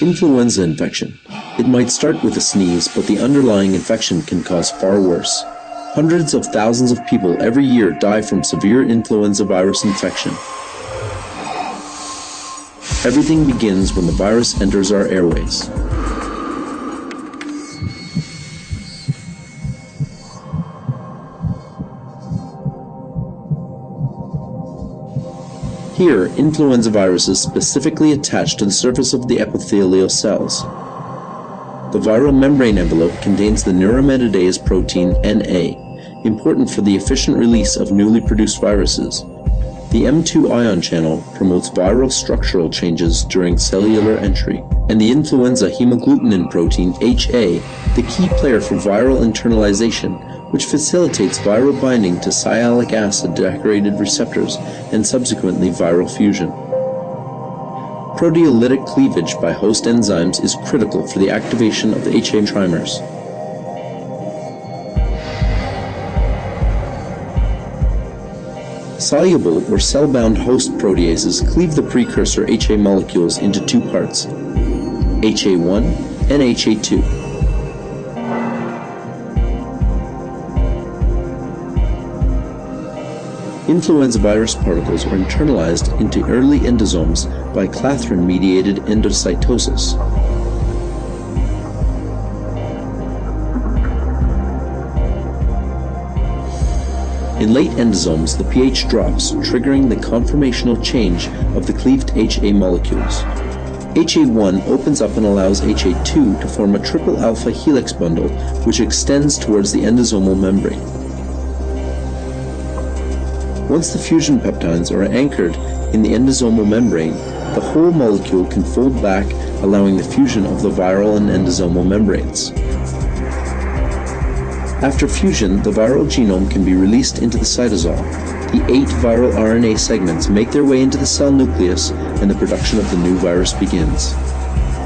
Influenza infection. It might start with a sneeze, but the underlying infection can cause far worse. Hundreds of thousands of people every year die from severe influenza virus infection. Everything begins when the virus enters our airways. Here, influenza viruses specifically attach to the surface of the epithelial cells. The viral membrane envelope contains the neuraminidase protein Na, important for the efficient release of newly produced viruses. The M2 ion channel promotes viral structural changes during cellular entry, and the influenza hemagglutinin protein HA, the key player for viral internalization, which facilitates viral binding to sialic acid-decorated receptors and subsequently viral fusion. Proteolytic cleavage by host enzymes is critical for the activation of HA trimers. Soluble or cell-bound host proteases cleave the precursor HA molecules into two parts, HA1 and HA2. Influenza virus particles are internalized into early endosomes by clathrin-mediated endocytosis. In late endosomes, the pH drops, triggering the conformational change of the cleaved HA molecules. HA1 opens up and allows HA2 to form a triple alpha helix bundle, which extends towards the endosomal membrane. Once the fusion peptides are anchored in the endosomal membrane, the whole molecule can fold back, allowing the fusion of the viral and endosomal membranes. After fusion, the viral genome can be released into the cytosol. The 8 viral RNA segments make their way into the cell nucleus, and the production of the new virus begins.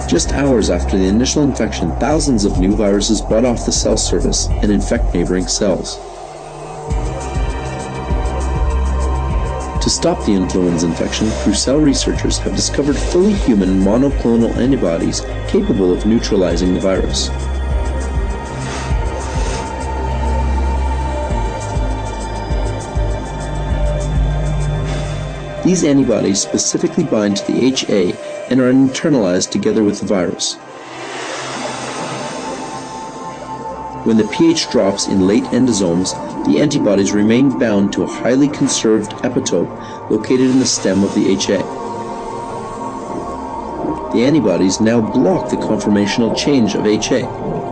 Just hours after the initial infection, thousands of new viruses bud off the cell surface and infect neighboring cells. To stop the influenza infection, Crucell researchers have discovered fully human monoclonal antibodies capable of neutralizing the virus. These antibodies specifically bind to the HA and are internalized together with the virus. When the pH drops in late endosomes, the antibodies remain bound to a highly conserved epitope located in the stem of the HA. The antibodies now block the conformational change of HA,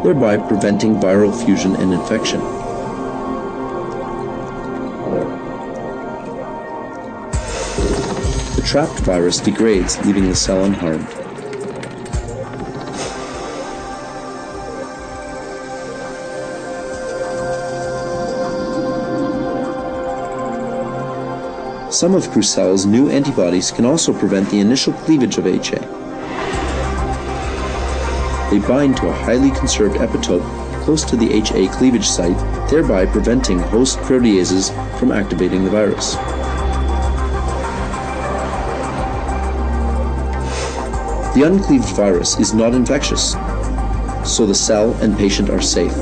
thereby preventing viral fusion and infection. The trapped virus degrades, leaving the cell unharmed. Some of Crucell's new antibodies can also prevent the initial cleavage of HA. They bind to a highly conserved epitope close to the HA cleavage site, thereby preventing host proteases from activating the virus. The uncleaved virus is not infectious, so the cell and patient are safe.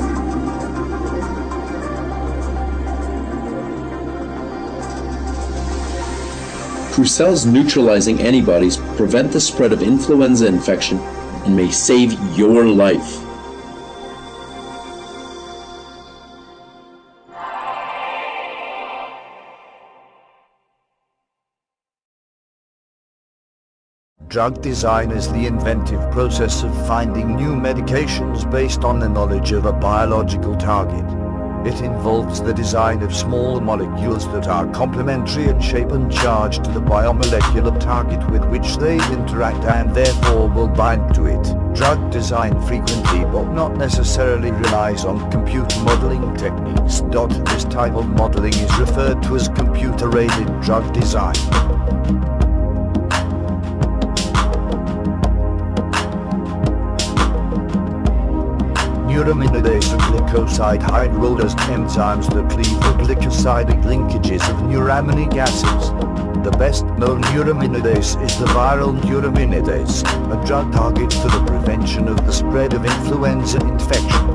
Crucell's neutralizing antibodies prevent the spread of influenza infection and may save your life. Drug design is the inventive process of finding new medications based on the knowledge of a biological target. It involves the design of small molecules that are complementary in shape and charge to the biomolecular target with which they interact and therefore will bind to it. Drug design frequently but not necessarily relies on computer modeling techniques. This type of modeling is referred to as computer-aided drug design. Neuraminidase are glycoside hydrolase enzymes that cleave the glycosidic linkages of neuraminic acids. and the best known neuraminidase is the viral neuraminidase, a drug target for the prevention of the spread of influenza infection.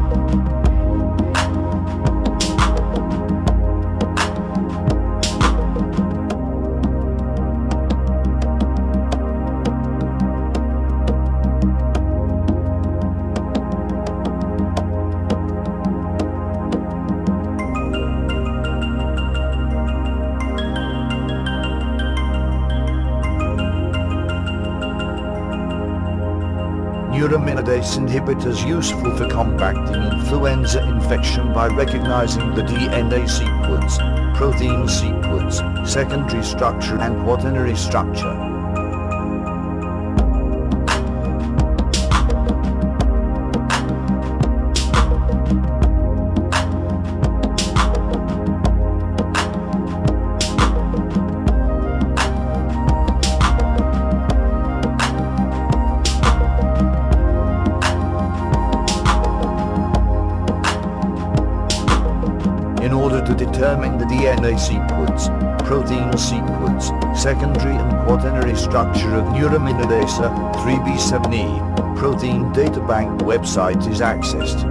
Neuraminidase inhibitors useful for combating influenza infection by recognizing the DNA sequence, protein sequence, secondary structure and quaternary structure. In order to determine the DNA sequence, protein sequence, secondary and quaternary structure of neuraminidase 3b7e, protein data bank website is accessed.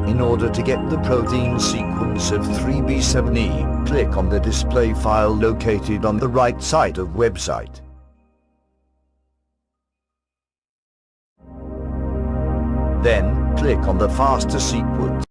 In order to get the protein sequence of 3b7e, click on the display file located on the right side of website. Then, click on the faster sequence.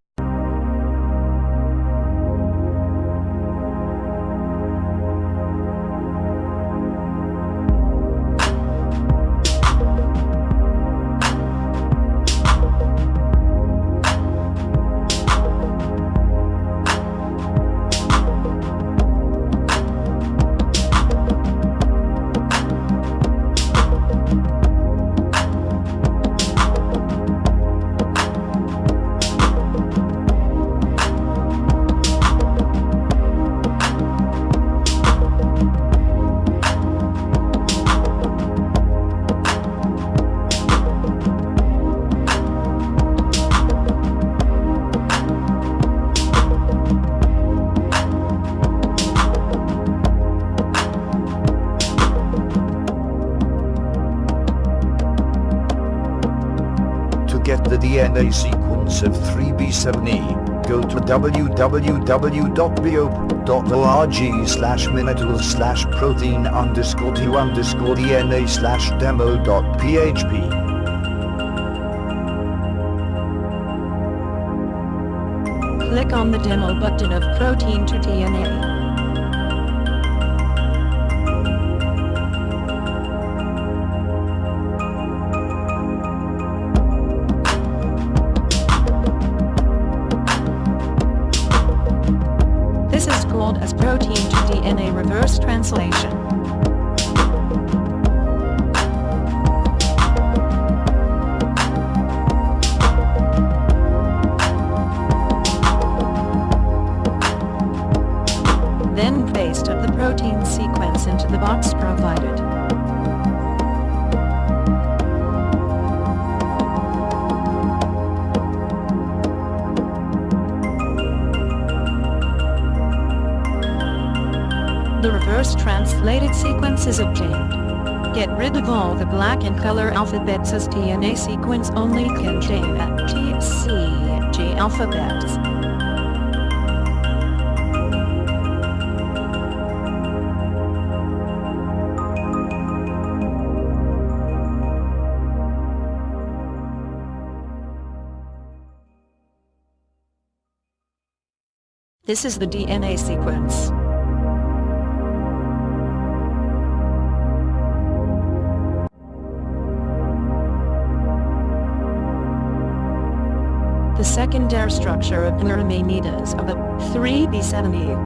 Get the DNA sequence of 3b7e, go to www.bop.org/minital/protein_2_DNA/demo.php. Click on the demo button of protein to DNA. This is called as protein to DNA reverse translation. Then paste of the protein sequence into the box provided. The reverse translated sequence is obtained. Get rid of all the black and color alphabets as DNA sequence only contain T, C, G alphabets. This is the DNA sequence. The secondary structure of neuraminidase of the 3b7e.